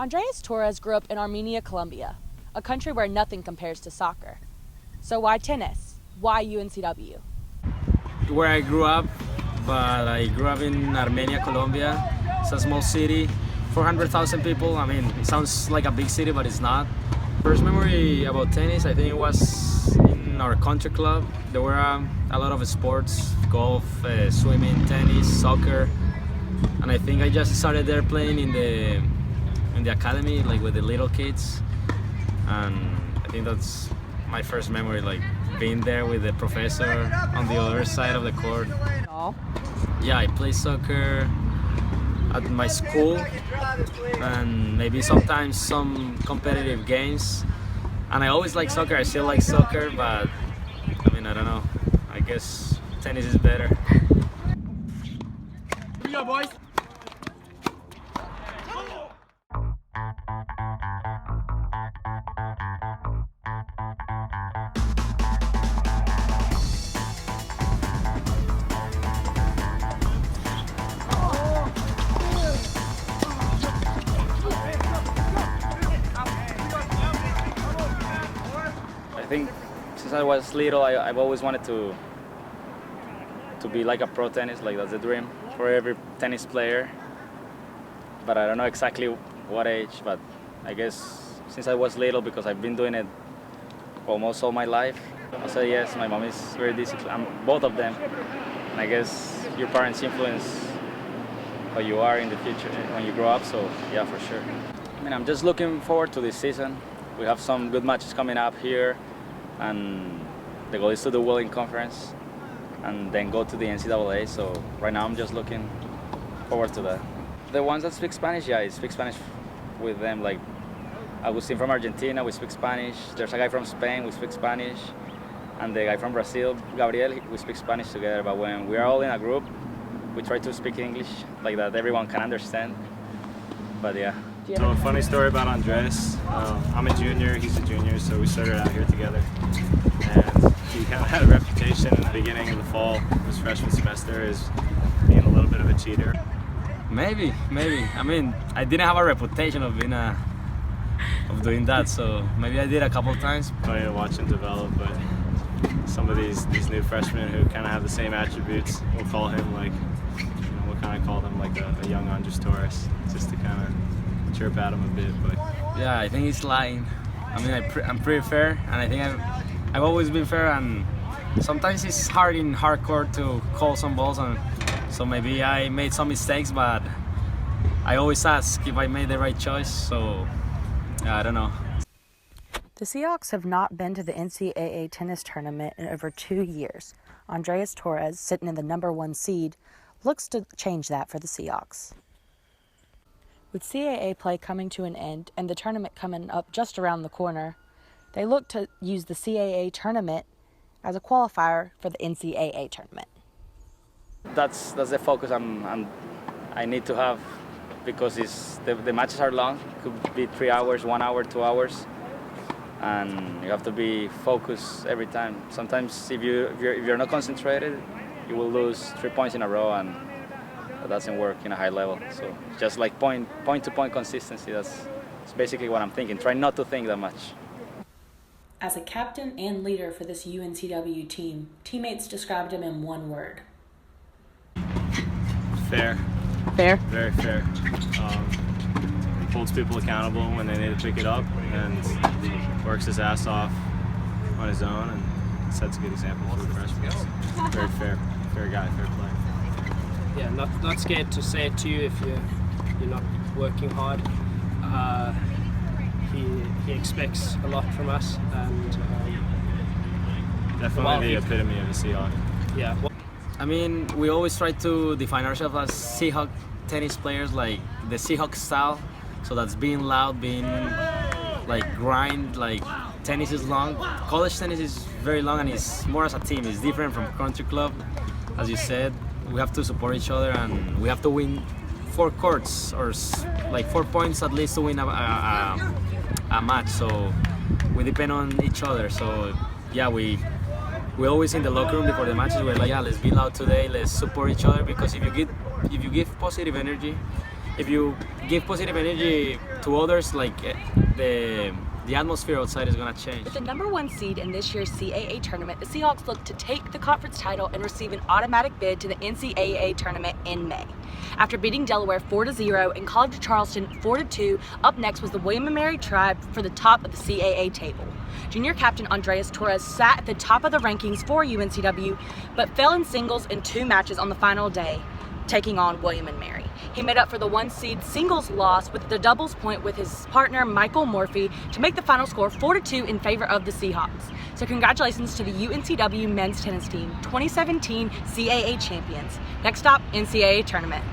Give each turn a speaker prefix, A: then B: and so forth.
A: Andres Torres grew up in Armenia, Colombia, a country where nothing compares to soccer. So why tennis? Why UNCW?
B: Where I grew up, but I grew up in Armenia, Colombia. It's a small city, 400,000 people. I mean, it sounds like a big city, but it's not. First memory about tennis, I think it was in our country club. There were a lot of sports, golf, swimming, tennis, soccer. And I think I just started there playing in the academy, like with the little kids. And I think that's my first memory, like being there with the professor on the other side of the court. Yeah, I play soccer at my school and maybe sometimes some competitive games. And I always like soccer, I still like soccer, but I mean, I don't know. I guess tennis is better.
C: Here we go, boys.
B: I think since I was little, I've always wanted to be like a pro tennis, like that's the dream for every tennis player. But I don't know exactly what age, but I guess since I was little, because I've been doing it almost all my life. So yes, my mom is very disciplined, both of them. And I guess your parents influence how you are in the future when you grow up, so yeah, for sure. I mean, I'm just looking forward to this season. We have some good matches coming up here, and the goal is to do well in conference and then go to the NCAA. So right now I'm just looking forward to that. The ones that speak Spanish, yeah, I speak Spanish with them. Like Agustin from Argentina, we speak Spanish. There's a guy from Spain, we speak Spanish. And the guy from Brazil, Gabriel, we speak Spanish together. But when we are all in a group, we try to speak English like that everyone can understand. But yeah.
D: So a funny story about Andres. I'm a junior, he's a junior, so we started out here together. And he kind of had a reputation in the beginning, in the fall, of his freshman semester, as being a little bit of a cheater.
B: Maybe. I mean, I didn't have a reputation of being of doing that, so maybe I did a couple of times.
D: Funny to watch him develop, but some of these new freshmen who kind of have the same attributes, we'll call him like, we'll kind of call them like a young Andres Torres, just to kind of chirp at him a bit. But
B: yeah, I think he's lying. I mean, I'm pretty fair, and I think I've always been fair, and sometimes it's hard in hardcore to call some balls, and so maybe I made some mistakes, but I always ask if I made the right choice, so yeah, I don't know.
A: The Seahawks have not been to the NCAA tennis tournament in over 2 years. Andres Torres, sitting in the #1 seed, looks to change that for the Seahawks. With CAA play coming to an end and the tournament coming up just around the corner, they look to use the CAA tournament as a qualifier for the NCAA tournament.
B: That's the focus I need to have, because the matches are long. It could be 3 hours, 1 hour, 2 hours, and you have to be focused every time. Sometimes if you're not concentrated, you will lose 3 points in a row, and that doesn't work in a high level. So just like point to point consistency. That's basically what I'm thinking. Try not to think that much.
A: As a captain and leader for this UNCW team, teammates described him in one word.
D: fair.
A: Fair?
D: Very fair. Holds people accountable when they need to pick it up, and works his ass off on his own, and sets a good example for the freshmen. Very fair guy, fair play.
E: Yeah, not scared to say it to you if you're not working hard. He expects a lot from us, and
D: definitely the epitome of a Seahawk.
E: Yeah.
B: I mean, we always try to define ourselves as Seahawk tennis players, like the Seahawk style. So that's being loud, being like grind, like tennis is long. College tennis is very long, and it's more as a team. It's different from country club. As you said, we have to support each other, and we have to win 4 courts, or like 4 points at least to win a match. So we depend on each other. So yeah, we always in the locker room before the matches, we're like, yeah, let's be loud today, let's support each other, because if you give positive energy, if you give positive energy to others, like the atmosphere outside is gonna change.
A: With the #1 seed in this year's CAA tournament, the Seahawks look to take the conference title and receive an automatic bid to the NCAA tournament in May. After beating Delaware 4-0 and College of Charleston 4-2, up next was the William & Mary Tribe for the top of the CAA table. Junior captain Andres Torres sat at the top of the rankings for UNCW, but fell in singles in 2 matches on the final day, taking on William & Mary. He made up for the 1 seed singles loss with the doubles point with his partner Michael Morphy to make the final score 4-2 in favor of the Seahawks. So congratulations to the UNCW men's tennis team, 2017 CAA champions. Next stop, NCAA tournament.